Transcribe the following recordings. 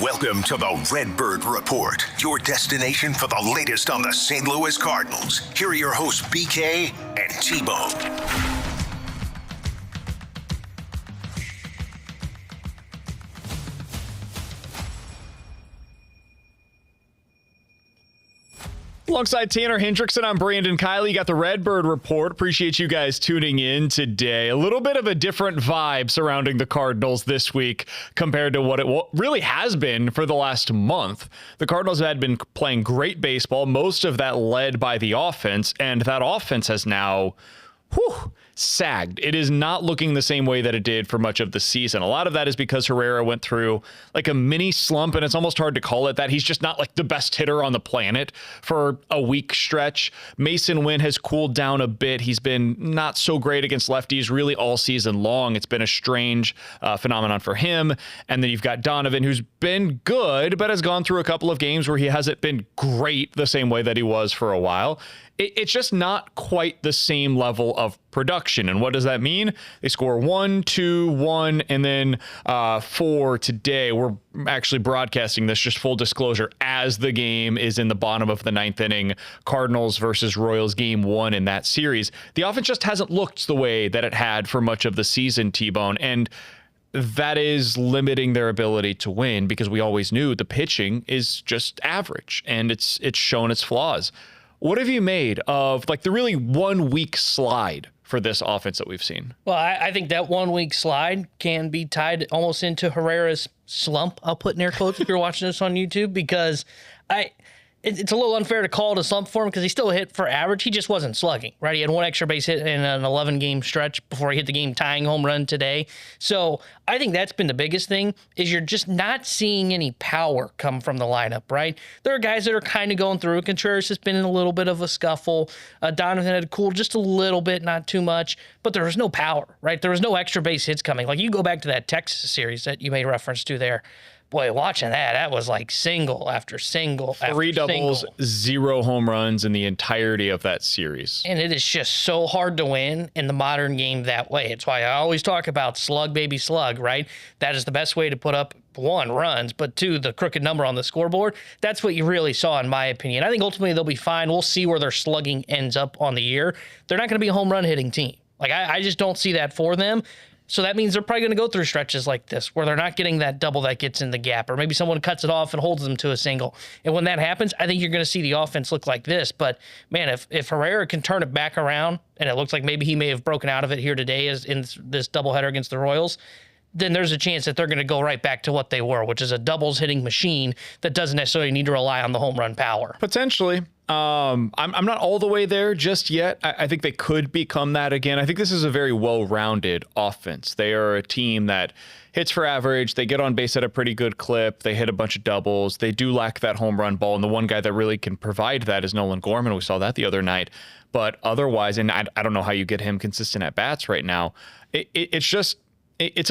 Welcome to the Redbird Report, your destination for the latest on the St. Louis Cardinals. Here are your hosts, BK and T-Bone. Alongside Tanner Hendrickson, I'm Brandon Kiley. You got the Redbird Report. Appreciate you guys tuning in today. A little bit of a different vibe surrounding the Cardinals this week compared to what it really has been for the last month. The Cardinals had been playing great baseball, most of that led by the offense, and that offense has now sagged. It is not looking the same way that it did for much of the season. A lot of that is because Herrera went through like a mini slump, and it's almost hard to call it that. He's just not like the best hitter on the planet for a week stretch. Mason Wynn has cooled down a bit. He's been not so great against lefties really all season long. It's been a strange phenomenon for him. And then you've got Donovan, who's been good, but has gone through a couple of games where he hasn't been great the same way that he was for a while. It's just not quite the same level of production. And what does that mean? They score 1, 2, 1, and then 4 today. We're actually broadcasting this, just full disclosure, as the game is in the bottom of the ninth inning. Cardinals versus Royals game 1 in that series. The offense just hasn't looked the way that it had for much of the season, T-Bone. And that is limiting their ability to win because we always knew the pitching is just average and it's shown its flaws. What have you made of like the really 1 week slide for this offense that we've seen? Well, I think that 1 week slide can be tied almost into Herrera's slump. I'll put in air quotes if you're watching this on YouTube, because it's a little unfair to call it a slump for him because he still hit for average. He just wasn't slugging, right? He had one extra base hit in an 11-game stretch before he hit the game-tying home run today. So I think that's been the biggest thing, is you're just not seeing any power come from the lineup, right? There are guys that are kind of going through. Contreras has been in a little bit of a scuffle. Donovan had cooled just a little bit, not too much, but there was no power, right? There was no extra base hits coming. Like, you go back to that Texas series that you made reference to there. Boy, watching that was like single after single after 3 doubles, single. 0 home runs in the entirety of that series. And it is just so hard to win in the modern game that way. It's why I always talk about slug, baby, slug, right? That is the best way to put up, 1, runs, but 2, the crooked number on the scoreboard. That's what you really saw, in my opinion. I think ultimately they'll be fine. We'll see where their slugging ends up on the year. They're not going to be a home run hitting team. Like, I just don't see that for them. So that means they're probably going to go through stretches like this where they're not getting that double that gets in the gap, or maybe someone cuts it off and holds them to a single. And when that happens, I think you're going to see the offense look like this. But, man, if Herrera can turn it back around, and it looks like maybe he may have broken out of it here today as in this doubleheader against the Royals, then there's a chance that they're going to go right back to what they were, which is a doubles hitting machine that doesn't necessarily need to rely on the home run power. Potentially. I'm not all the way there just yet. I think they could become that again. I think this is a very well-rounded offense. They are a team that hits for average. They get on base at a pretty good clip. They hit a bunch of doubles. They do lack that home run ball, and the one guy that really can provide that is Nolan Gorman. We saw that the other night. But otherwise, and I don't know how you get him consistent at bats right now. It's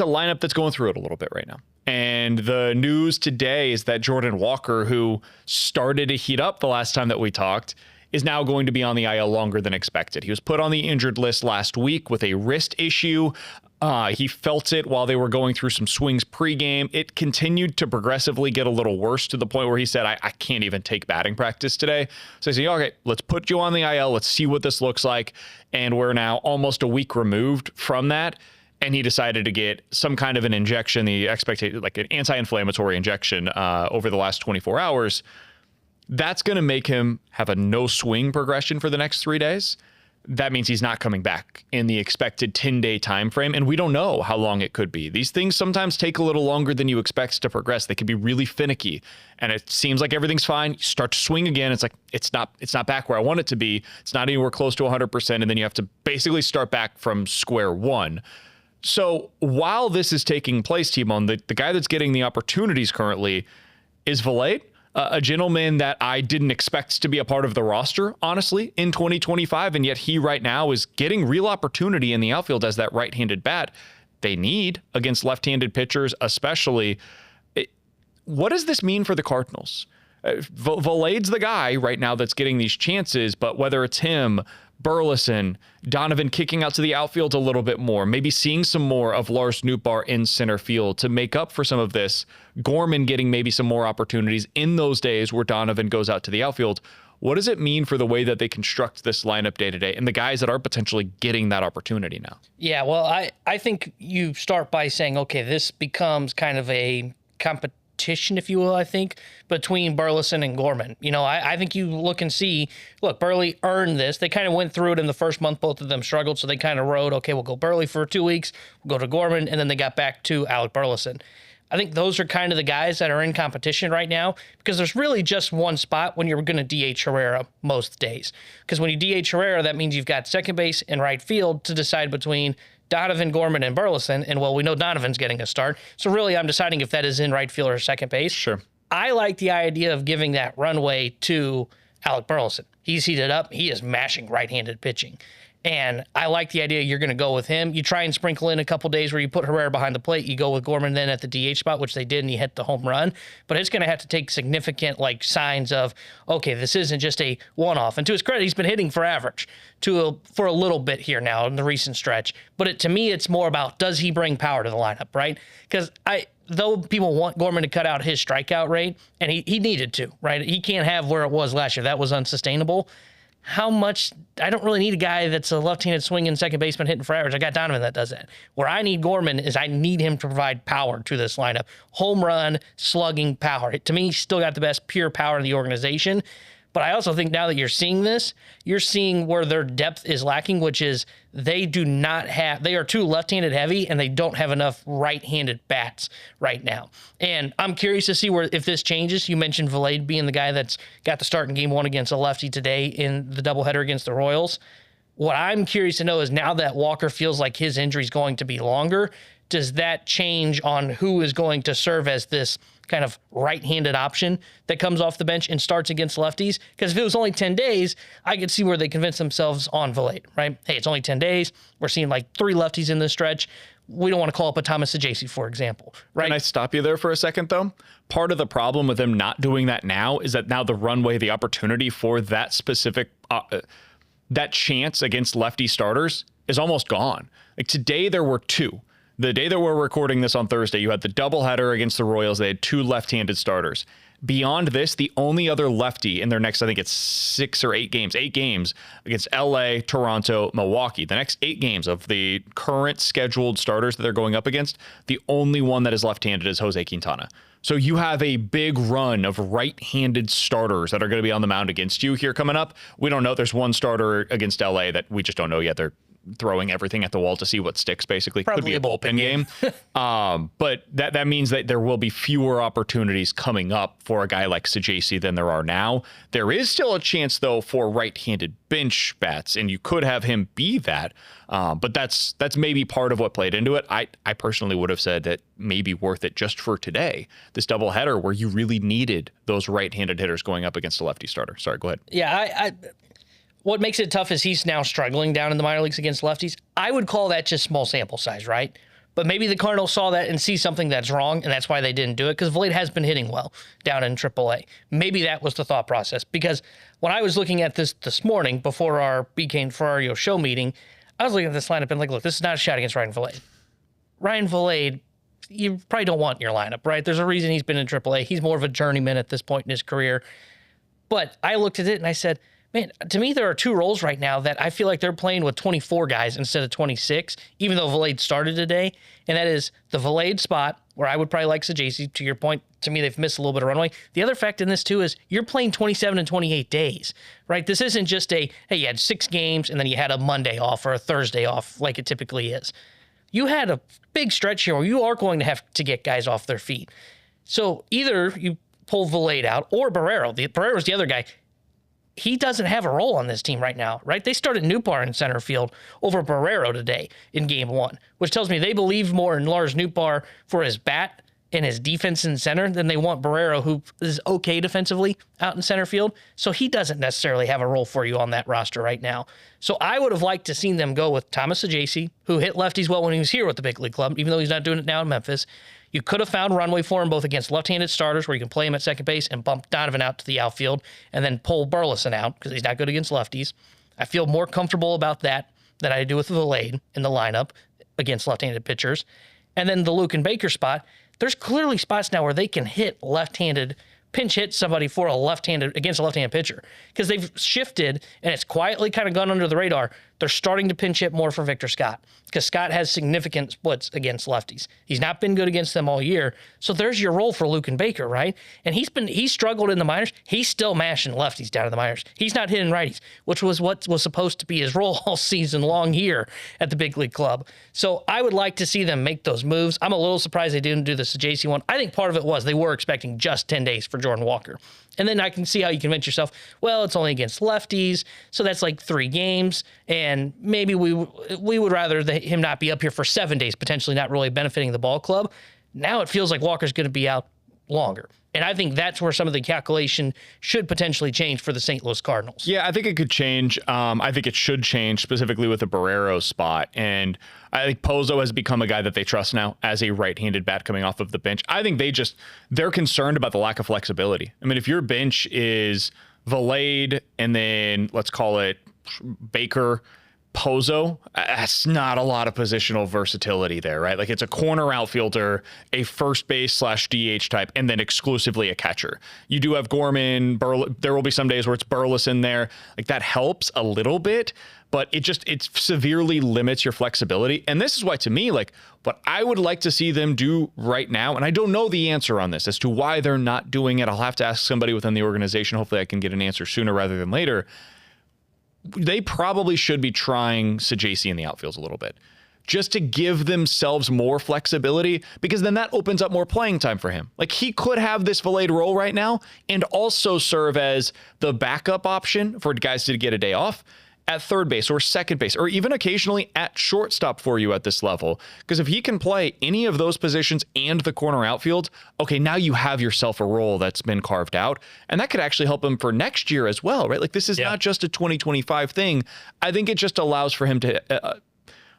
a lineup that's going through it a little bit right now. And the news today is that Jordan Walker, who started to heat up the last time that we talked, is now going to be on the IL longer than expected. He was put on the injured list last week with a wrist issue. He felt it while they were going through some swings pregame. It continued to progressively get a little worse to the point where he said, I can't even take batting practice today. So I said, okay, let's put you on the IL. Let's see what this looks like. And we're now almost a week removed from that. And he decided to get some kind of an injection, the expectation, like an anti-inflammatory injection over the last 24 hours. That's going to make him have a no swing progression for the next 3 days. That means he's not coming back in the expected 10-day time frame. And we don't know how long it could be. These things sometimes take a little longer than you expect to progress. They can be really finicky. And it seems like everything's fine. You start to swing again. It's like, it's not back where I want it to be. It's not anywhere close to 100%. And then you have to basically start back from square one. So while this is taking place, T-Bone, the guy that's getting the opportunities currently is Valade, a gentleman that I didn't expect to be a part of the roster, honestly, in 2025. And yet he right now is getting real opportunity in the outfield as that right-handed bat they need against left-handed pitchers, especially. What does this mean for the Cardinals? Valade's the guy right now that's getting these chances, but whether it's him, Burleson, Donovan kicking out to the outfield a little bit more, maybe seeing some more of Lars Nootbaar in center field to make up for some of this. Gorman getting maybe some more opportunities in those days where Donovan goes out to the outfield. What does it mean for the way that they construct this lineup day to day and the guys that are potentially getting that opportunity now? Yeah, well, I think you start by saying, okay, this becomes kind of a competition, if you will, I think, between Burleson and Gorman. You know, I think you look and see, look, Burley earned this. They kind of went through it in the first month. Both of them struggled, so they kind of rode, okay, we'll go Burley for 2 weeks, we'll go to Gorman, and then they got back to Alec Burleson. I think those are kind of the guys that are in competition right now because there's really just one spot when you're going to DH Herrera most days. Because when you DH Herrera, that means you've got second base and right field to decide between Donovan, Gorman, and Burleson. And, well, we know Donovan's getting a start. So really I'm deciding if that is in right field or second base. Sure. I like the idea of giving that runway to Alec Burleson. He's heated up. He is mashing right-handed pitching. And I like the idea you're going to go with him. You try and sprinkle in a couple days where you put Herrera behind the plate. You go with Gorman then at the DH spot, which they did, and he hit the home run. But it's going to have to take significant signs of, okay, this isn't just a one-off. And to his credit, he's been hitting for average for a little bit here now in the recent stretch. But to me, it's more about, does he bring power to the lineup, right? Because though people want Gorman to cut out his strikeout rate, and he needed to, right? He can't have where it was last year. That was unsustainable. How much, I don't really need a guy that's a left-handed swinging second baseman hitting for average. I got Donovan that does that. Where I need Gorman is I need him to provide power to this lineup. Home run, slugging power. To me, he's still got the best pure power in the organization. But I also think now that you're seeing this, you're seeing where their depth is lacking, which is they are too left-handed heavy and they don't have enough right-handed bats right now. And I'm curious to see if this changes. You mentioned Valade being the guy that's got the start in game one against a lefty today in the doubleheader against the Royals. What I'm curious to know is now that Walker feels like his injury is going to be longer, does that change on who is going to serve as this kind of right-handed option that comes off the bench and starts against lefties? Because if it was only 10 days, I could see where they convince themselves on Valade, right? Hey, it's only 10 days. We're seeing 3 lefties in this stretch. We don't want to call up a Thomas Saggese, for example, right? Can I stop you there for a second, though? Part of the problem with them not doing that now is that now the runway, the opportunity for that specific, that chance against lefty starters is almost gone. Today, there were 2. The day that we're recording this on Thursday, you had the doubleheader against the Royals. They had 2 left-handed starters. Beyond this, the only other lefty in their next, I think it's 6 or 8 games, 8 games against LA, Toronto, Milwaukee. The next 8 games of the current scheduled starters that they're going up against, the only one that is left-handed is Jose Quintana. So you have a big run of right-handed starters that are going to be on the mound against you here coming up. We don't know. There's one starter against LA that we just don't know yet. They're throwing everything at the wall to see what sticks, basically. Probably could be a bullpen game. But that means that there will be fewer opportunities coming up for a guy like Saggese than there are now. There is still a chance, though, for right-handed bench bats, and you could have him be that. But that's maybe part of what played into it. I personally would have said that maybe worth it just for today, this doubleheader where you really needed those right-handed hitters going up against a lefty starter. Sorry, go ahead. Yeah, what makes it tough is he's now struggling down in the minor leagues against lefties. I would call that just small sample size, right? But maybe the Cardinals saw that and see something that's wrong, and that's why they didn't do it, because Valade has been hitting well down in AAA. Maybe that was the thought process, because when I was looking at this morning before our BK and Ferrario show meeting, I was looking at this lineup and look, this is not a shot against Ryan Valade. Ryan Valade, you probably don't want in your lineup, right? There's a reason he's been in AAA. He's more of a journeyman at this point in his career. But I looked at it and I said, man, to me, there are 2 roles right now that I feel like they're playing with 24 guys instead of 26, even though Valade started today. And that is the Valade spot, where I would probably like Saggese. To your point, to me, they've missed a little bit of runway. The other fact in this, too, is you're playing 27 and 28 days, right? This isn't just hey, you had 6 games and then you had a Monday off or a Thursday off like it typically is. You had a big stretch here where you are going to have to get guys off their feet. So either you pull Valade out or Barrero. Barrero's the other guy. He doesn't have a role on this team right now, right? They started Nootbaar in center field over Barrero today in game 1, which tells me they believe more in Lars Nootbaar for his bat and his defense in center than they want Barrero, who is okay defensively out in center field. So he doesn't necessarily have a role for you on that roster right now. So I would have liked to seen them go with Thomas Saggese, who hit lefties well when he was here with the big league club, even though he's not doing it now in Memphis. You could have found runway for him both against left-handed starters where you can play him at second base and bump Donovan out to the outfield and then pull Burleson out because he's not good against lefties. I feel more comfortable about that than I do with Valade in the lineup against left-handed pitchers. And then the Luke and Baker spot, there's clearly spots now where they can hit left-handed, pinch hit somebody for against a left-handed pitcher, because they've shifted and it's quietly kind of gone under the radar. They're starting to pinch hit more for Victor Scott, because Scott has significant splits against lefties. He's not been good against them all year. So there's your role for Luke and Baker, right? And he's struggled in the minors. He's still mashing lefties down in the minors. He's not hitting righties, which was what was supposed to be his role all season long here at the big league club. So I would like to see them make those moves. I'm a little surprised they didn't do this JC one. I think part of it was they were expecting just 10 days for Jordan Walker. And then I can see how you convince yourself, well, it's only against lefties, so that's like 3 games, and maybe we would rather him not be up here for 7 days, potentially not really benefiting the ball club. Now it feels like Walker's going to be out longer. And I think that's where some of the calculation should potentially change for the St. Louis Cardinals. Yeah, I think it could change. I think it should change, specifically with the Barrero spot. And I think Pozo has become a guy that they trust now as a right-handed bat coming off of the bench. I think they're concerned about the lack of flexibility. I mean, if your bench is Valade and then let's call it Baker, Pozo, that's not a lot of positional versatility there, right? Like, it's a corner outfielder, a first base / DH type, and then exclusively a catcher. You do have Gorman, there will be some days where it's Burleson there. Like, that helps a little bit, but it severely limits your flexibility. And this is why, to me, like, what I would like to see them do right now, and I don't know the answer on this as to why they're not doing it. I'll have to ask somebody within the organization. Hopefully I can get an answer sooner rather than later. They probably should be trying Sajaci in the outfields a little bit, just to give themselves more flexibility, because then that opens up more playing time for him. Like, he could have this Valade role right now and also serve as the backup option for guys to get a day off at third base or second base, or even occasionally at shortstop for you at this level. Because if he can play any of those positions and the corner outfield, okay, now you have yourself a role that's been carved out. And that could actually help him for next year as well, right? Like, this is not just a 2025 thing. I think it just allows for him to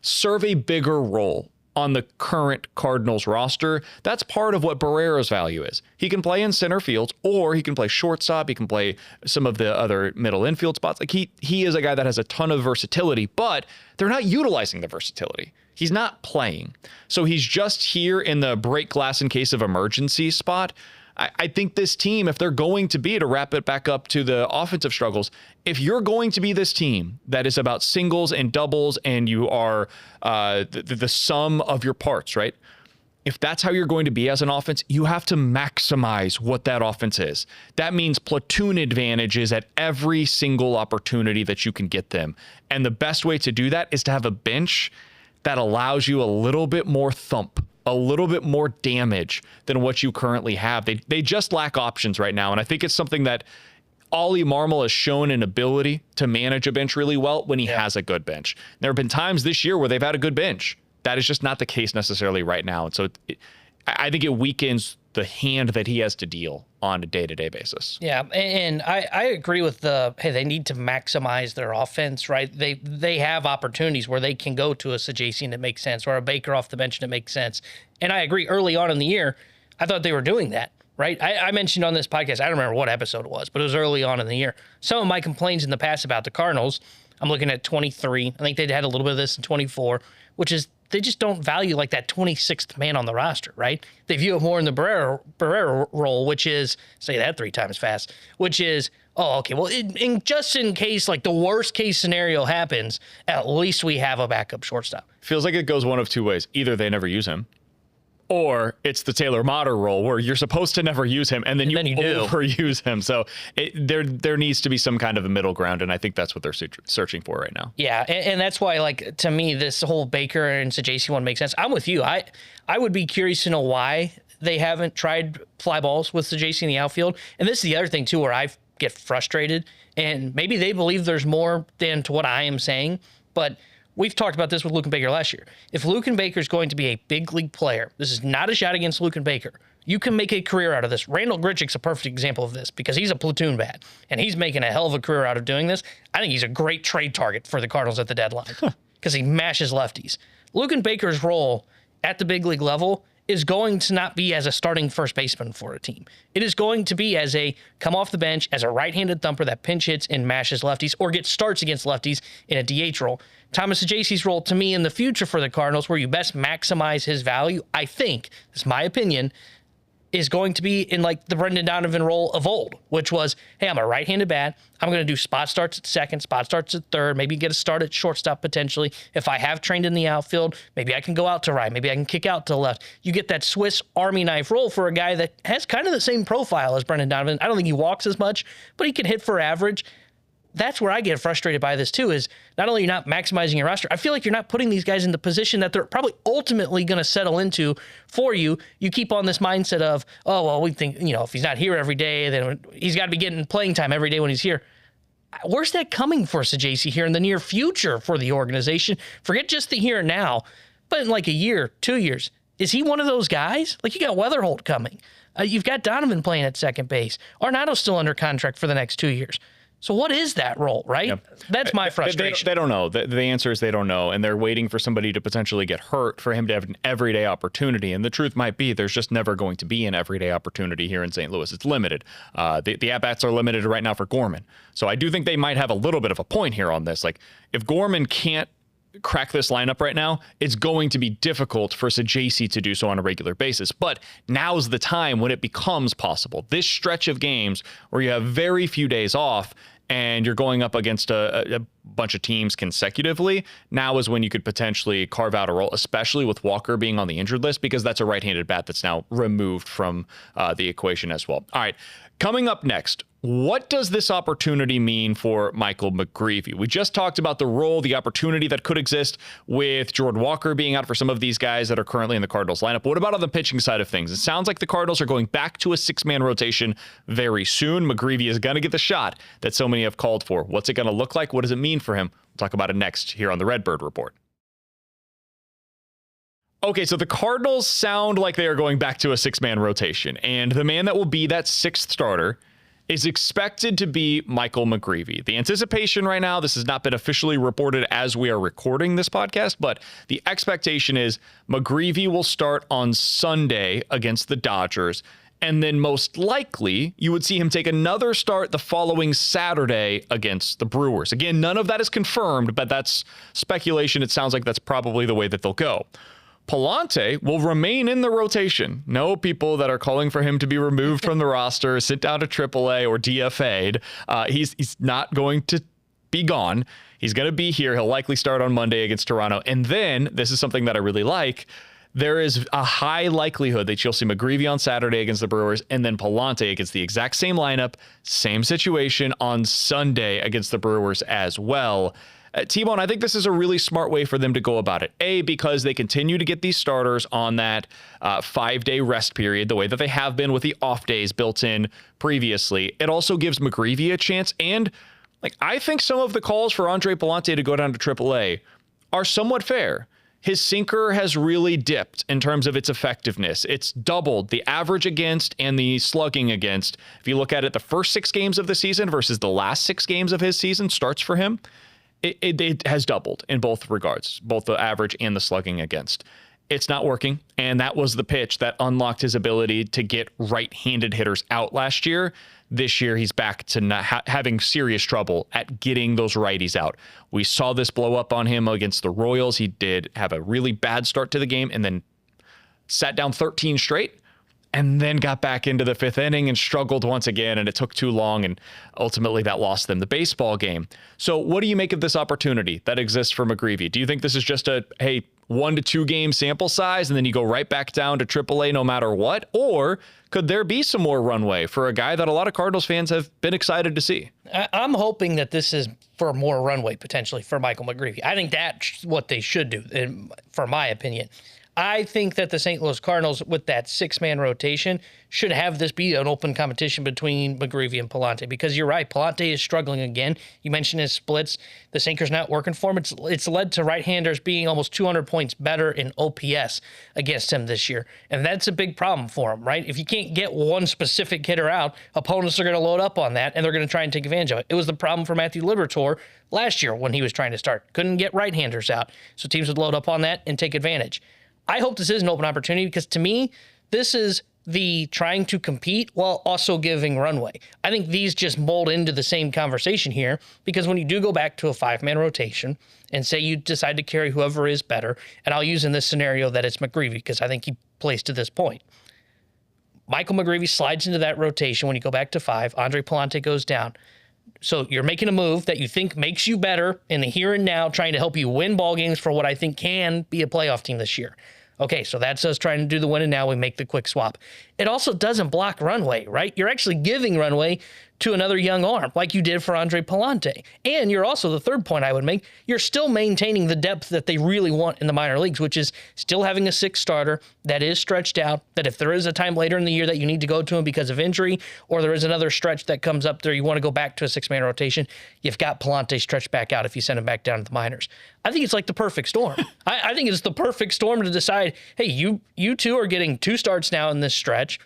serve a bigger role on the current Cardinals roster. That's part of what Barrero's value is. He can play in center field, or he can play shortstop. He can play some of the other middle infield spots. Like, he is a guy that has a ton of versatility, but they're not utilizing the versatility. He's not playing. So he's just here in the break glass in case of emergency spot. I think this team, if they're going to be, to wrap it back up to the offensive struggles, if you're going to be this team that is about singles and doubles and you are the sum of your parts, right? If that's how you're going to be as an offense, you have to maximize what that offense is. That means platoon advantages at every single opportunity that you can get them. And the best way to do that is to have a bench that allows you a little bit more thump, a little bit more damage than what you currently have. They just lack options right now. And I think it's something that Ollie Marmol has shown an ability to manage a bench really well when he has a good bench. There have been times this year where they've had a good bench. That is just not the case necessarily right now. And so I think it weakens the hand that he has to deal on a day-to-day basis. Yeah, and I agree with they need to maximize their offense, right? They have opportunities where they can go to a Sajaci that makes sense, or a Baker off the bench that makes sense. And I agree, early on in the year, I thought they were doing that, right? I mentioned on this podcast, I don't remember what episode it was, but it was early on in the year. Some of my complaints in the past about the Cardinals, I'm looking at 23. I think they'd had a little bit of this in 24, which is they just don't value like that 26th man on the roster, right? They view it more in the Barrero role, which is, say that 3 times fast, which is, oh, okay, well, just in case like the worst case scenario happens, at least we have a backup shortstop. Feels like it goes one of 2 ways. Either they never use him, or it's the Taylor Motter role where you're supposed to never use him and then you overuse him. So there needs to be some kind of a middle ground, and I think that's what they're searching for right now. Yeah, and that's why, like, to me, this whole Baker and Sajaci one makes sense. I'm with you. I would be curious to know why they haven't tried fly balls with Sajaci in the outfield. And this is the other thing, too, where I get frustrated, and maybe they believe there's more than to what I am saying, but we've talked about this with Luke and Baker last year. If Luke and Baker is going to be a big league player, this is not a shot against Luke and Baker. You can make a career out of this. Randall Grichuk's a perfect example of this because he's a platoon bat, and he's making a hell of a career out of doing this. I think he's a great trade target for the Cardinals at the deadline because he mashes lefties. Luke and Baker's role at the big league level is going to not be as a starting first baseman for a team. It is going to be as a come off the bench as a right-handed thumper that pinch hits and mashes lefties or gets starts against lefties in a DH role. Thomas Sajaci's role to me in the future for the Cardinals, where you best maximize his value, I think, this is my opinion, is going to be in like the Brendan Donovan role of old, which was, hey, I'm a right-handed bat. I'm going to do spot starts at second, spot starts at third, maybe get a start at shortstop potentially. If I have trained in the outfield, maybe I can go out to right, maybe I can kick out to left. You get that Swiss Army knife role for a guy that has kind of the same profile as Brendan Donovan. I don't think he walks as much, but he can hit for average. That's where I get frustrated by this too, is not only you're not maximizing your roster, I feel like you're not putting these guys in the position that they're probably ultimately going to settle into for you. You keep on this mindset of, oh, well, we think, if he's not here every day, then he's got to be getting playing time every day when he's here. Where's that coming for Sajaci here in the near future for the organization? Forget just the here and now, but in like a year, 2 years, is he one of those guys? Like, you got Weatherholt coming. You've got Donovan playing at second base. Arenado's still under contract for the next 2 years. So what is that role, right? Yep. That's my frustration. They don't know. The answer is they don't know, and they're waiting for somebody to potentially get hurt for him to have an everyday opportunity. And the truth might be there's just never going to be an everyday opportunity here in St. Louis. It's limited. The at-bats are limited right now for Gorman. So I do think they might have a little bit of a point here on this. Like, if Gorman can't crack this lineup right now, it's going to be difficult for Sajaci to do so on a regular basis. But now's the time when it becomes possible. This stretch of games where you have very few days off and you're going up against a bunch of teams consecutively, now is when you could potentially carve out a role, especially with Walker being on the injured list, because that's a right-handed bat that's now removed from the equation as well. All right, coming up next, what does this opportunity mean for Michael McGreevy? We just talked about the role, the opportunity that could exist with Jordan Walker being out for some of these guys that are currently in the Cardinals lineup. What about on the pitching side of things? It sounds like the Cardinals are going back to a six-man rotation very soon. McGreevy is going to get the shot that so many have called for. What's it going to look like? What does it mean for him? We'll talk about it next here on the Redbird Report. Okay, so the Cardinals sound like they are going back to a six-man rotation, and the man that will be that sixth starter is expected to be Michael McGreevy. The anticipation right now, this has not been officially reported as we are recording this podcast, but the expectation is McGreevy will start on Sunday against the Dodgers, and then most likely you would see him take another start the following Saturday against the Brewers. Again, none of that is confirmed, but that's speculation. It sounds like that's probably the way that they'll go. Palante will remain in the rotation. No people that are calling for him to be removed from the roster, sit down to AAA or DFA'd. He's not going to be gone. He's going to be here. He'll likely start on Monday against Toronto. And then, this is something that I really like, there is a high likelihood that you'll see McGreevy on Saturday against the Brewers and then Palante against the exact same lineup, same situation on Sunday against the Brewers as well. T-Bone, I think this is a really smart way for them to go about it. A, because they continue to get these starters on that 5-day rest period, the way that they have been with the off days built in previously. It also gives McGreevy a chance. And I think some of the calls for Andre Palante to go down to AAA are somewhat fair. His sinker has really dipped in terms of its effectiveness. It's doubled the average against and the slugging against. If you look at it, the first 6 games of the season versus the last 6 games of his season starts for him, it has doubled in both regards, both the average and the slugging against. It's not working, and that was the pitch that unlocked his ability to get right-handed hitters out last year. This year, he's back to not having serious trouble at getting those righties out. We saw this blow up on him against the Royals. He did have a really bad start to the game and then sat down 13 straight, and then got back into the 5th inning and struggled once again, and it took too long, and ultimately that lost them the baseball game. So what do you make of this opportunity that exists for McGreevy? Do you think this is just a, 1 to 2 game sample size, and then you go right back down to AAA no matter what? Or could there be some more runway for a guy that a lot of Cardinals fans have been excited to see? I'm hoping that this is for more runway potentially for Michael McGreevy. I think that's what they should do, for my opinion. I think that the St. Louis Cardinals, with that 6-man rotation, should have this be an open competition between McGreevy and Palante, because you're right, Palante is struggling again. You mentioned his splits. The sinker's not working for him. It's led to right-handers being almost 200 points better in OPS against him this year, and that's a big problem for him, right? If you can't get one specific hitter out, opponents are going to load up on that, and they're going to try and take advantage of it. It was the problem for Matthew Liberatore last year when he was trying to start. Couldn't get right-handers out, so teams would load up on that and take advantage. I hope this is an open opportunity because to me, this is the trying to compete while also giving runway. I think these just mold into the same conversation here because when you do go back to a 5-man rotation and say you decide to carry whoever is better, and I'll use in this scenario that it's McGreevy because I think he plays to this point. Michael McGreevy slides into that rotation when you go back to 5. Andre Palante goes down. So you're making a move that you think makes you better in the here and now, trying to help you win ball games for what I think can be a playoff team this year. Okay, so that's us trying to do the win and now we make the quick swap. It also doesn't block runway, right? You're actually giving runway to another young arm like you did for Andre Palante. And you're also, the third point I would make, you're still maintaining the depth that they really want in the minor leagues, which is still having a 6th starter that is stretched out, that if there is a time later in the year that you need to go to him because of injury, or there is another stretch that comes up there, you want to go back to a 6-man rotation, you've got Palante stretched back out if you send him back down to the minors. I think it's like the perfect storm. I think it's the perfect storm to decide, hey, you two are getting 2 starts now in this stretch.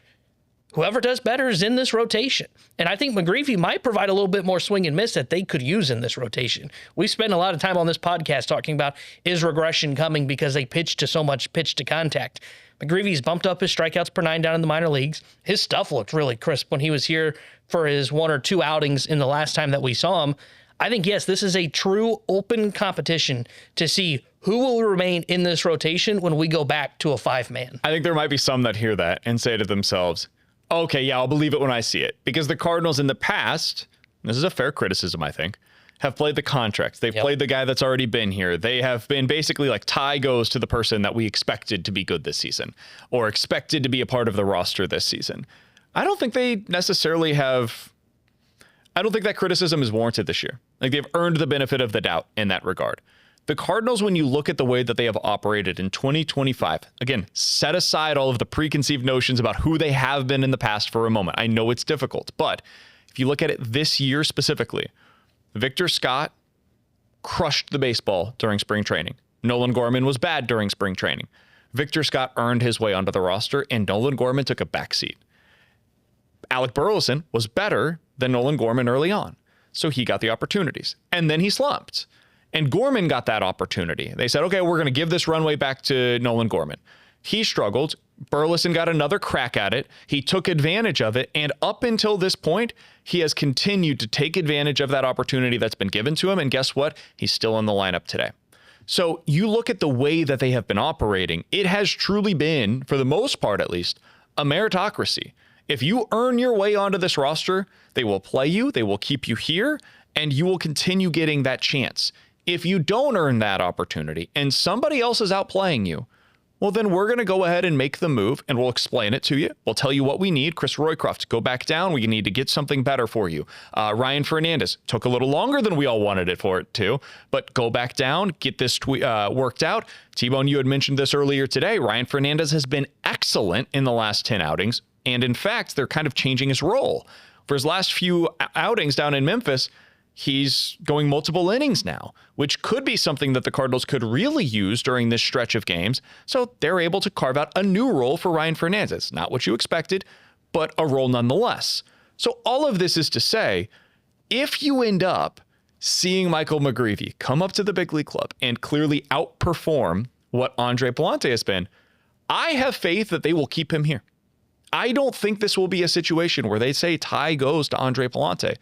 Whoever does better is in this rotation. And I think McGreevy might provide a little bit more swing and miss that they could use in this rotation. We spend a lot of time on this podcast talking about is regression coming because they pitch to so much pitch to contact. McGreevy's bumped up his strikeouts per 9 down in the minor leagues. His stuff looked really crisp when he was here for his 1 or 2 outings in the last time that we saw him. I think, yes, this is a true open competition to see who will remain in this rotation when we go back to a 5-man. I think there might be some that hear that and say to themselves, okay, yeah, I'll believe it when I see it. Because the Cardinals in the past, this is a fair criticism, I think, have played the contracts. They've played the guy that's already been here. They have been basically like Ty goes to the person that we expected to be good this season or expected to be a part of the roster this season. I don't think they necessarily have... I don't think that criticism is warranted this year. Like they've earned the benefit of the doubt in that regard. The Cardinals, when you look at the way that they have operated in 2025, again, set aside all of the preconceived notions about who they have been in the past for a moment. I know it's difficult, but if you look at it this year specifically, Victor Scott crushed the baseball during spring training. Nolan Gorman was bad during spring training. Victor Scott earned his way onto the roster, and Nolan Gorman took a backseat. Alec Burleson was better than Nolan Gorman early on, so he got the opportunities. And then he slumped. And Gorman got that opportunity. They said, okay, we're going to give this runway back to Nolan Gorman. He struggled. Burleson got another crack at it. He took advantage of it. And up until this point, he has continued to take advantage of that opportunity that's been given to him. And guess what? He's still in the lineup today. So you look at the way that they have been operating, it has truly been, for the most part at least, a meritocracy. If you earn your way onto this roster, they will play you, they will keep you here, and you will continue getting that chance. If you don't earn that opportunity and somebody else is outplaying you, well, then we're going to go ahead and make the move and we'll explain it to you. We'll tell you what we need. Chris Roycroft, go back down. We need to get something better for you. Ryan Fernandez took a little longer than we all wanted it for it to, but go back down, get this worked out. T-Bone, you had mentioned this earlier today. Ryan Fernandez has been excellent in the last 10 outings. And in fact, they're kind of changing his role. For his last few outings down in Memphis, he's going multiple innings now, which could be something that the Cardinals could really use during this stretch of games. So they're able to carve out a new role for Ryan Fernandez. Not what you expected, but a role nonetheless. So all of this is to say, if you end up seeing Michael McGreevy come up to the big league club and clearly outperform what Andre Palante has been, I have faith that they will keep him here. I don't think this will be a situation where they say Ty goes to Andre Palante.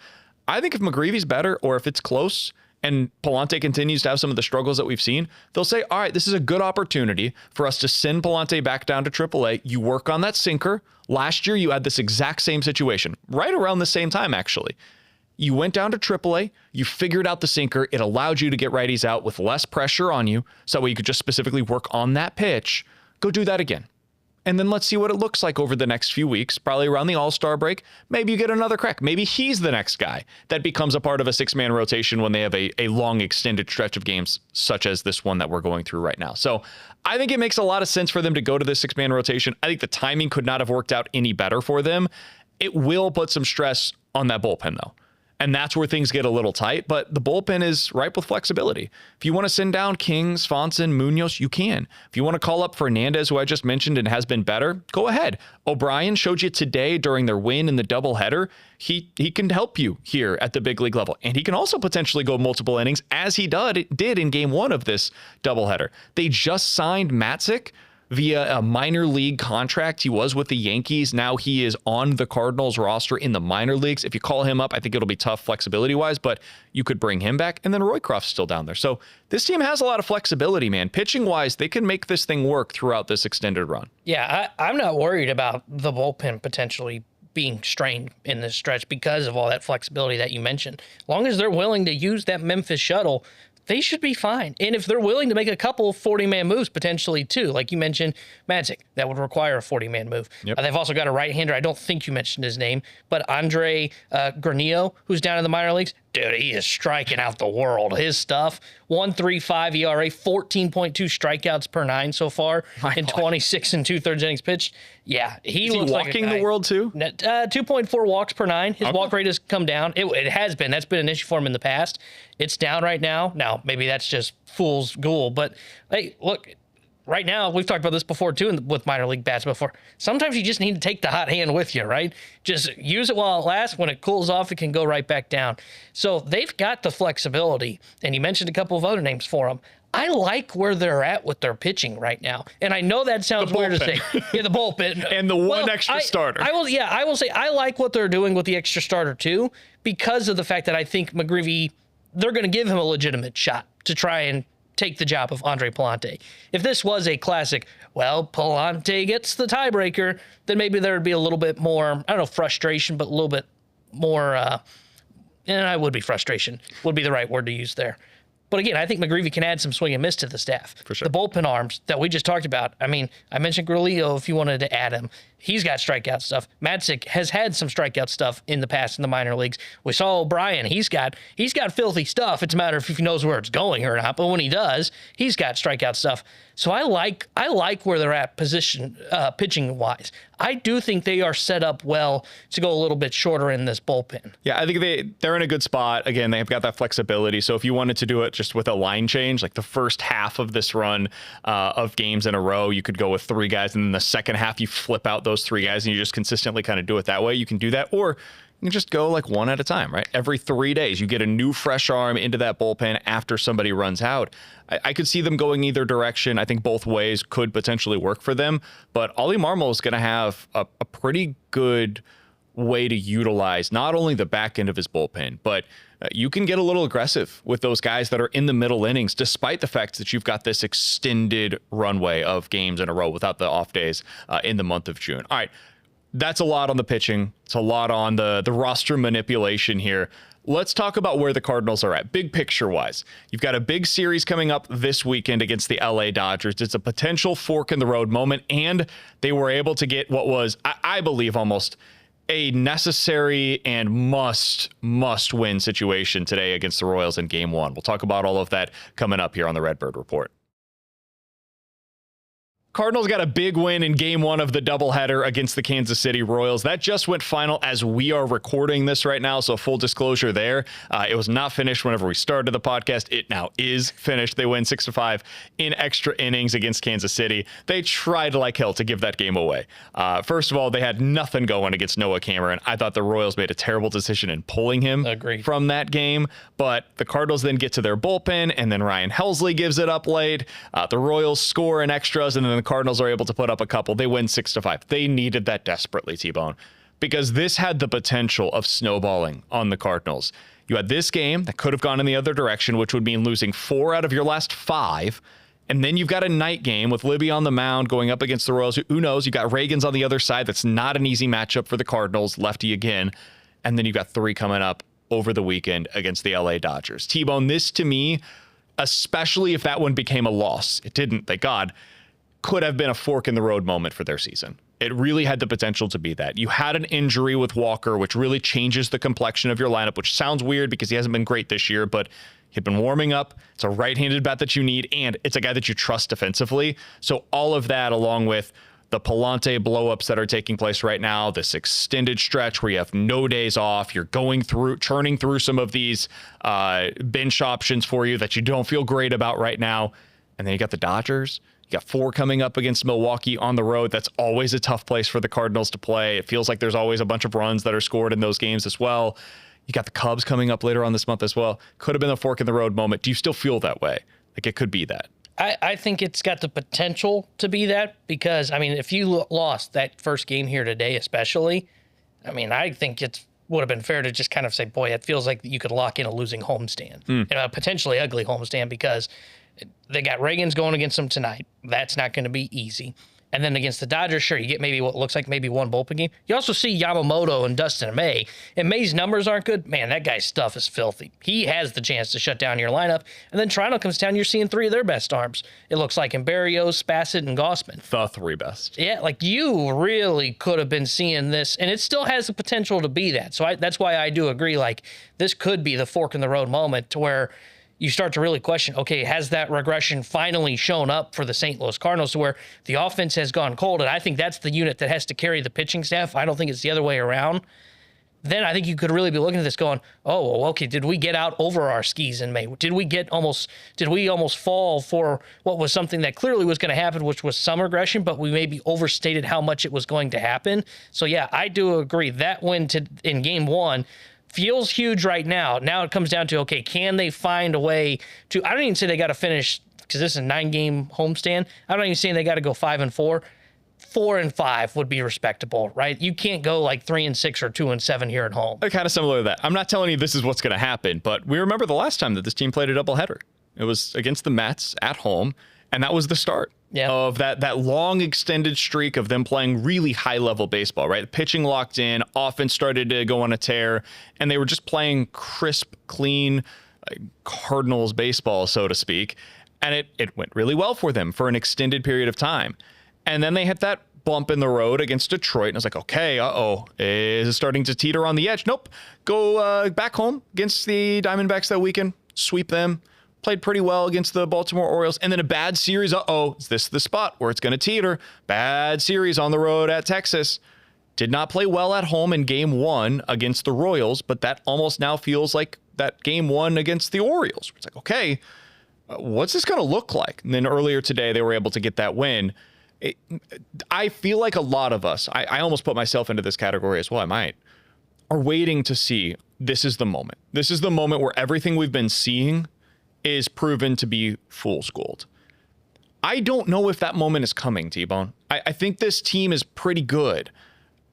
I think if McGreevy's better or if it's close and Palante continues to have some of the struggles that we've seen, they'll say, all right, this is a good opportunity for us to send Palante back down to AAA. You work on that sinker. Last year, you had this exact same situation, right around the same time, actually. You went down to AAA, you figured out the sinker. It allowed you to get righties out with less pressure on you, so that way you could just specifically work on that pitch. Go do that again. And then let's see what it looks like over the next few weeks, probably around the All-Star break. Maybe you get another crack. Maybe he's the next guy that becomes a part of a 6-man rotation when they have a long extended stretch of games such as this one that we're going through right now. So I think it makes a lot of sense for them to go to this 6-man rotation. I think the timing could not have worked out any better for them. It will put some stress on that bullpen, though. And that's where things get a little tight, but the bullpen is ripe with flexibility. If you want to send down Kings, Swanson, Munoz, you can. If you want to call up Fernandez, who I just mentioned and has been better, go ahead. O'Brien showed you today during their win in the doubleheader. He can help you here at the big league level. And he can also potentially go multiple innings as he did in game 1 of this doubleheader. They just signed Matzik, via a minor league contract. He was with the Yankees. Now he is on the Cardinals roster in the minor leagues. If you call him up, I think it'll be tough flexibility-wise, but you could bring him back. And then Roycroft's still down there. So this team has a lot of flexibility, man. Pitching-wise, they can make this thing work throughout this extended run. Yeah, I'm not worried about the bullpen potentially being strained in this stretch because of all that flexibility that you mentioned. As long as they're willing to use that Memphis shuttle, they should be fine. And if they're willing to make a couple 40-man moves potentially too, like you mentioned, Madzik, that would require a 40-man move. Yep. They've also got a right-hander. I don't think you mentioned his name, but Andre Granillo, who's down in the minor leagues. Dude, he is striking out the world. His stuff, 1.35 ERA, 14.2 strikeouts per 9 so far in 26 and 2/3 innings pitched. Yeah, he looks like walking the world too. 2.4 walks per 9. His walk rate has come down. It has been. That's been an issue for him in the past. It's down right now. Now, maybe that's just fool's ghoul, but hey, look. Right now, we've talked about this before, too, with minor league bats before. Sometimes you just need to take the hot hand with you, right? Just use it while it lasts. When it cools off, it can go right back down. So they've got the flexibility, and you mentioned a couple of other names for them. I like where they're at with their pitching right now. And I know that sounds weird to say. Yeah, the bullpen. And the one extra starter. I will say I like what they're doing with the extra starter, too, because of the fact that I think McGreevy, they're going to give him a legitimate shot to try and take the job of Andre Pallante. If this was a classic, well, Pallante gets the tiebreaker, then maybe there would be a little bit more, I don't know, frustration, but a little bit more, and I would be frustration, would be the right word to use there. But again, I think McGreevy can add some swing and miss to the staff. For sure. The bullpen arms that we just talked about. I mean, I mentioned Grillo if you wanted to add him. He's got strikeout stuff. Madzik has had some strikeout stuff in the past in the minor leagues. We saw O'Brien. He's got filthy stuff. It's a matter of if he knows where it's going or not. But when he does, he's got strikeout stuff. So I like where they're at position pitching wise. I do think they are set up well to go a little bit shorter in this bullpen. Yeah, I think they're in a good spot. Again, they've got that flexibility. So if you wanted to do it just with a line change, like the first half of this run of games in a row, you could go with 3 guys, and then the second half you flip out those 3 guys and you just consistently kind of do it that way. You can do that, or you can just go like one at a time, right? Every 3 days, you get a new fresh arm into that bullpen after somebody runs out. I could see them going either direction. I think both ways could potentially work for them, but Ollie Marmol is going to have a pretty good way to utilize not only the back end of his bullpen, but you can get a little aggressive with those guys that are in the middle innings, despite the fact that you've got this extended runway of games in a row without the off days in the month of June. All right. That's a lot on the pitching. It's a lot on the roster manipulation here. Let's talk about where the Cardinals are at, big picture-wise. You've got a big series coming up this weekend against the LA Dodgers. It's a potential fork-in-the-road moment, and they were able to get what was, I believe, almost a necessary and must-win situation today against the Royals in Game 1. We'll talk about all of that coming up here on the Redbird Report. Cardinals got a big win in Game 1 of the doubleheader against the Kansas City Royals. That just went final as we are recording this right now, so full disclosure there. It was not finished whenever we started the podcast. It now is finished. They win 6-5 in extra innings against Kansas City. They tried like hell to give that game away. First of all, they had nothing going against Noah Cameron. I thought the Royals made a terrible decision in pulling him from that game, but the Cardinals then get to their bullpen, and then Ryan Helsley gives it up late. The Royals score in extras, and then the Cardinals are able to put up a couple. They win 6-5. They needed that desperately, T-Bone, because this had the potential of snowballing on the Cardinals. You had this game that could have gone in the other direction, which would mean losing 4 out of your last 5. And then you've got a night game with Libby on the mound going up against the Royals. Who knows? You got Reagan's on the other side. That's not an easy matchup for the Cardinals. Lefty again. And then you've got 3 coming up over the weekend against the LA Dodgers. T-Bone, this to me, especially if that one became a loss, it didn't, thank God, could have been a fork in the road moment for their season. It really had the potential to be that. You had an injury with Walker, which really changes the complexion of your lineup, which sounds weird because he hasn't been great this year, but he'd been warming up. It's a right-handed bat that you need, and it's a guy that you trust defensively. So all of that, along with the Pallante blowups that are taking place right now, this extended stretch where you have no days off, you're churning through some of these bench options for you that you don't feel great about right now. And then you got the Dodgers. You got 4 coming up against Milwaukee on the road. That's always a tough place for the Cardinals to play. It feels like there's always a bunch of runs that are scored in those games as well. You got the Cubs coming up later on this month as well. Could have been a fork in the road moment. Do you still feel that way? Like it could be that? I think it's got the potential to be that because, I mean, if you lost that first game here today especially, I mean, I think it would have been fair to just kind of say, boy, it feels like you could lock in a losing homestand, and a potentially ugly homestand because they got Reagan's going against them tonight. That's not going to be easy. And then against the Dodgers, sure, you get maybe what looks like maybe one bullpen game. You also see Yamamoto and Dustin May. And May's numbers aren't good. Man, that guy's stuff is filthy. He has the chance to shut down your lineup. And then Toronto comes down, you're seeing three of their best arms. It looks like in Berrios, Bassett, and Gausman. The three best. Yeah, like you really could have been seeing this, and it still has the potential to be that. So that's why I do agree, like, this could be the fork in the road moment to where you start to really question, okay, has that regression finally shown up for the St. Louis Cardinals to where the offense has gone cold? And I think that's the unit that has to carry the pitching staff. I don't think it's the other way around. Then I think you could really be looking at this going, oh, well, okay, did we get out over our skis in May? Did we almost fall for what was something that clearly was going to happen, which was some regression, but we maybe overstated how much it was going to happen? So, yeah, I do agree. That win in game one feels huge right now. Now it comes down to, okay, can they find a way to, I don't even say they got to finish, because this is a 9-game homestand. I'm not even saying they got to go 5-4. 4-5 would be respectable, right? You can't go like 3-6 or 2-7 here at home. They're kind of similar to that. I'm not telling you this is what's going to happen, but we remember the last time that this team played a doubleheader. It was against the Mets at home, and that was the start of that long extended streak of them playing really high-level baseball, right? The pitching locked in, offense started to go on a tear, and they were just playing crisp, clean Cardinals baseball, so to speak, and it went really well for them for an extended period of time. And then they hit that bump in the road against Detroit, and I was like, okay, is it starting to teeter on the edge? Nope. Go back home against the Diamondbacks that weekend, sweep them. Played pretty well against the Baltimore Orioles, and then a bad series. Is this the spot where it's going to teeter? Bad series on the road at Texas. Did not play well at home in game one against the Royals, but that almost now feels like that game one against the Orioles. It's like, okay, what's this going to look like? And then earlier today, they were able to get that win. I feel like a lot of us, I almost put myself into this category as well, I might, are waiting to see this is the moment. This is the moment where everything we've been seeing is proven to be fool's gold. I don't know if that moment is coming, T-Bone. I think this team is pretty good.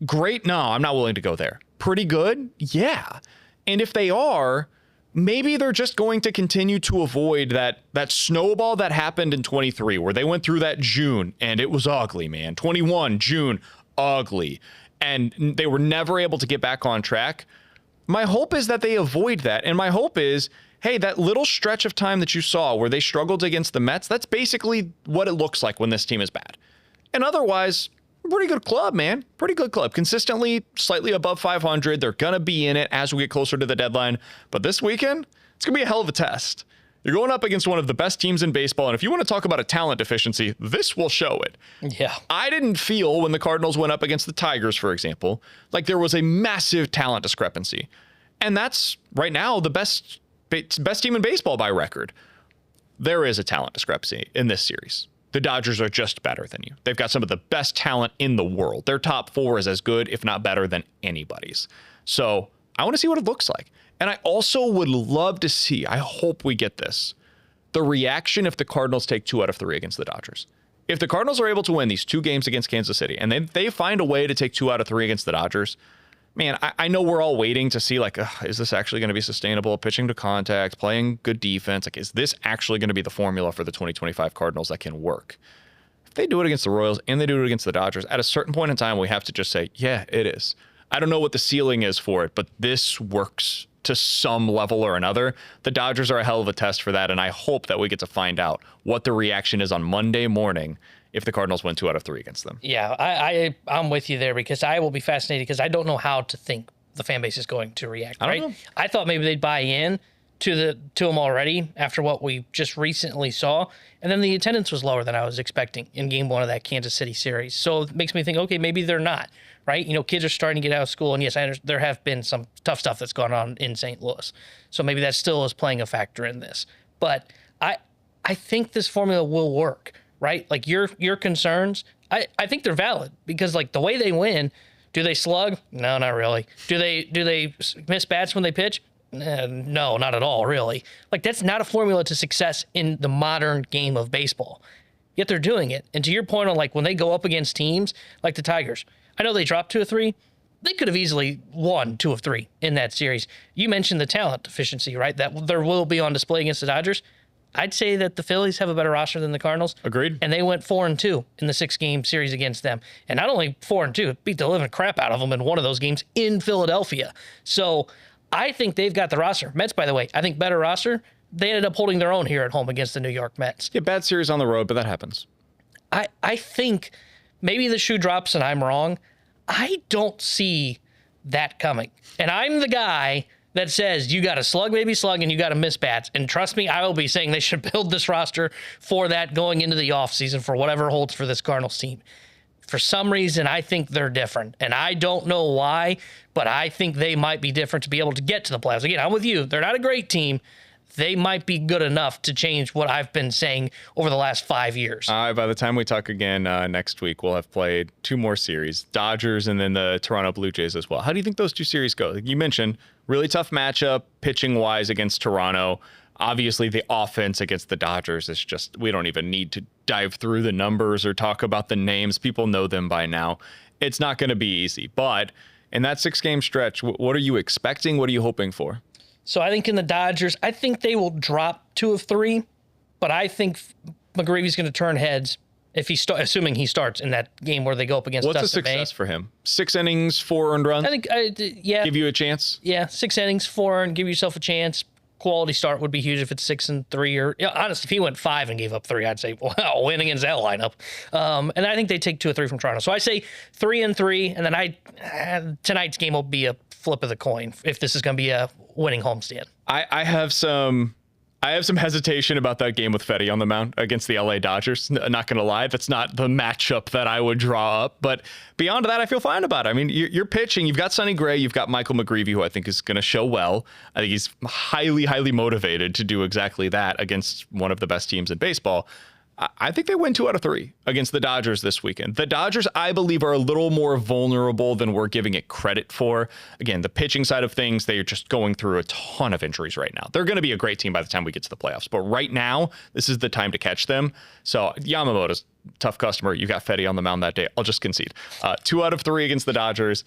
Great? No, I'm not willing to go there. Pretty good? Yeah. And if they are, maybe they're just going to continue to avoid that snowball that happened in 23, where they went through that June, and it was ugly, man. 21, June, ugly. And they were never able to get back on track. My hope is that they avoid that. And my hope is, hey, that little stretch of time that you saw where they struggled against the Mets, that's basically what it looks like when this team is bad. And otherwise, pretty good club, man. Pretty good club. Consistently slightly above 500. They're going to be in it as we get closer to the deadline. But this weekend, it's going to be a hell of a test. You're going up against one of the best teams in baseball. And if you want to talk about a talent deficiency, this will show it. Yeah. I didn't feel when the Cardinals went up against the Tigers, for example, like there was a massive talent discrepancy. And that's right now the best team in baseball by record. There is a talent discrepancy in this series. The Dodgers are just better than you. They've got some of the best talent in the world. Their top four is as good, if not better, than anybody's. So I want to see what it looks like. And I also would love to see, I hope we get this, the reaction if the Cardinals take 2 out of 3 against the Dodgers. If the Cardinals are able to win these 2 games against Kansas City, and they find a way to take 2 out of 3 against the Dodgers, man, I know we're all waiting to see, like, is this actually going to be sustainable? Pitching to contact, playing good defense. Like, is this actually going to be the formula for the 2025 Cardinals that can work? If they do it against the Royals and they do it against the Dodgers, at a certain point in time, we have to just say, yeah, it is. I don't know what the ceiling is for it, but this works to some level or another. The Dodgers are a hell of a test for that, and I hope that we get to find out what the reaction is on Monday morning if the Cardinals win 2 out of 3 against them. Yeah, I'm with you there because I will be fascinated because I don't know how to think the fan base is going to react. I don't know. I thought maybe they'd buy in to them already after what we just recently saw, and then the attendance was lower than I was expecting in Game 1 of that Kansas City series. So it makes me think, okay, maybe they're not, right? You know, kids are starting to get out of school, and yes, there have been some tough stuff that's gone on in St. Louis. So maybe that still is playing a factor in this. But I think this formula will work. Right? Like your concerns, I think they're valid because like the way they win, do they slug? No, not really. Do they miss bats when they pitch? No, not at all, really. Like, that's not a formula to success in the modern game of baseball. Yet they're doing it. And to your point on, like, when they go up against teams like the Tigers, I know they dropped 2 of 3. They could have easily won 2 of 3 in that series. You mentioned the talent deficiency, right? That there will be on display against the Dodgers. I'd say that the Phillies have a better roster than the Cardinals. Agreed. And they went 4-2 in the 6-game series against them. And not only 4-2, beat the living crap out of them in one of those games in Philadelphia. So I think they've got the roster. Mets, by the way, I think better roster. They ended up holding their own here at home against the New York Mets. Yeah, bad series on the road, but that happens. I think maybe the shoe drops and I'm wrong. I don't see that coming. And I'm the guy that says you got to slug, baby, slug, and you got to miss bats. And trust me, I will be saying they should build this roster for that going into the offseason for whatever holds for this Cardinals team. For some reason, I think they're different. And I don't know why, but I think they might be different to be able to get to the playoffs. Again, I'm with you. They're not a great team. They might be good enough to change what I've been saying over the last 5 years. By the time we talk again next week, we'll have played 2 more series, Dodgers and then the Toronto Blue Jays as well. How do you think those 2 series go? You mentioned really tough matchup, pitching-wise against Toronto. Obviously, the offense against the Dodgers is just, we don't even need to dive through the numbers or talk about the names. People know them by now. It's not going to be easy. But in that 6-game stretch, what are you expecting? What are you hoping for? So I think in the Dodgers, I think they will drop 2 of 3, but I think McGreevy's going to turn heads if assuming he starts in that game where they go up against What's Dustin a success May. for him? 6 innings, 4 earned runs? I think, yeah. Give you a chance? Yeah, 6 innings, 4, and give yourself a chance. Quality start would be huge if it's 6 and 3. Or honestly, if he went 5 and gave up 3, I'd say, wow, win against that lineup. And I think they take 2 or 3 from Toronto. So I say 3 and 3, and then tonight's game will be a flip of the coin if this is going to be a winning homestand. I have some hesitation about that game with Fetty on the mound against the LA Dodgers. Not going to lie, that's not the matchup that I would draw up. But beyond that, I feel fine about it. I mean, you're pitching. You've got Sonny Gray. You've got Michael McGreevy, who I think is going to show well. I think he's highly, highly motivated to do exactly that against one of the best teams in baseball. I think they win 2 out of 3 against the Dodgers this weekend. The Dodgers, I believe, are a little more vulnerable than we're giving it credit for. Again, the pitching side of things, they are just going through a ton of injuries right now. They're going to be a great team by the time we get to the playoffs. But right now, this is the time to catch them. So Yamamoto's a tough customer. You got Fetty on the mound that day. I'll just concede. 2 out of 3 against the Dodgers.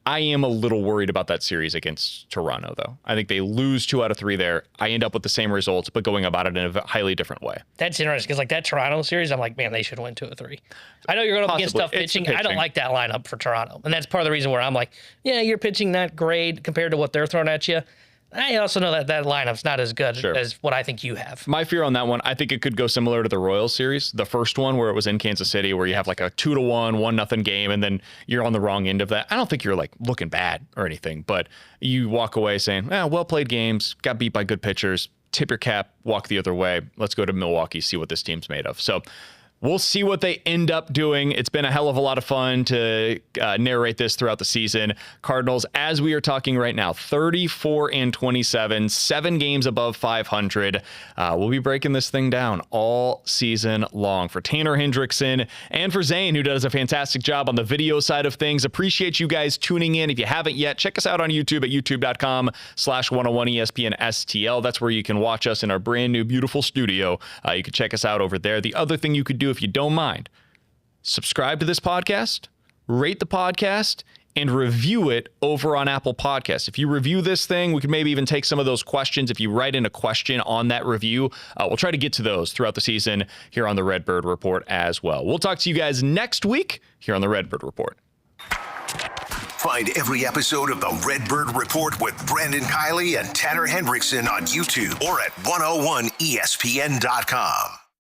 I am a little worried about that series against Toronto, though. I think they lose 2 out of 3 there. I end up with the same results, but going about it in a highly different way. That's interesting because, like, that Toronto series, I'm like, man, they should win 2 or 3. I know you're going up against tough pitching. I don't like that lineup for Toronto. And that's part of the reason where I'm like, yeah, you're pitching that great compared to what they're throwing at you. I also know that lineup's not as good as what I think you have. My fear on that one, I think it could go similar to the Royals series, the first one where it was in Kansas City, where you have like a 2-1, 1-0 game, and then you're on the wrong end of that. I don't think you're like looking bad or anything, but you walk away saying, well played games, got beat by good pitchers, tip your cap, walk the other way. Let's go to Milwaukee, see what this team's made of. So we'll see what they end up doing. It's been a hell of a lot of fun to narrate this throughout the season. Cardinals, as we are talking right now, 34-27, 7 games above 500. We'll be breaking this thing down all season long. For Tanner Hendrickson and for Zane, who does a fantastic job on the video side of things. Appreciate you guys tuning in. If you haven't yet, check us out on YouTube at youtube.com/101ESPN STL. That's where you can watch us in our brand new, beautiful studio. You can check us out over there. The other thing you could do, if you don't mind, subscribe to this podcast, rate the podcast, and review it over on Apple Podcasts. If you review this thing, we could maybe even take some of those questions. If you write in a question on that review, we'll try to get to those throughout the season here on the Redbird Report as well. We'll talk to you guys next week here on the Redbird Report. Find every episode of the Redbird Report with Brandon Kiley and Tanner Hendrickson on YouTube or at 101ESPN.com.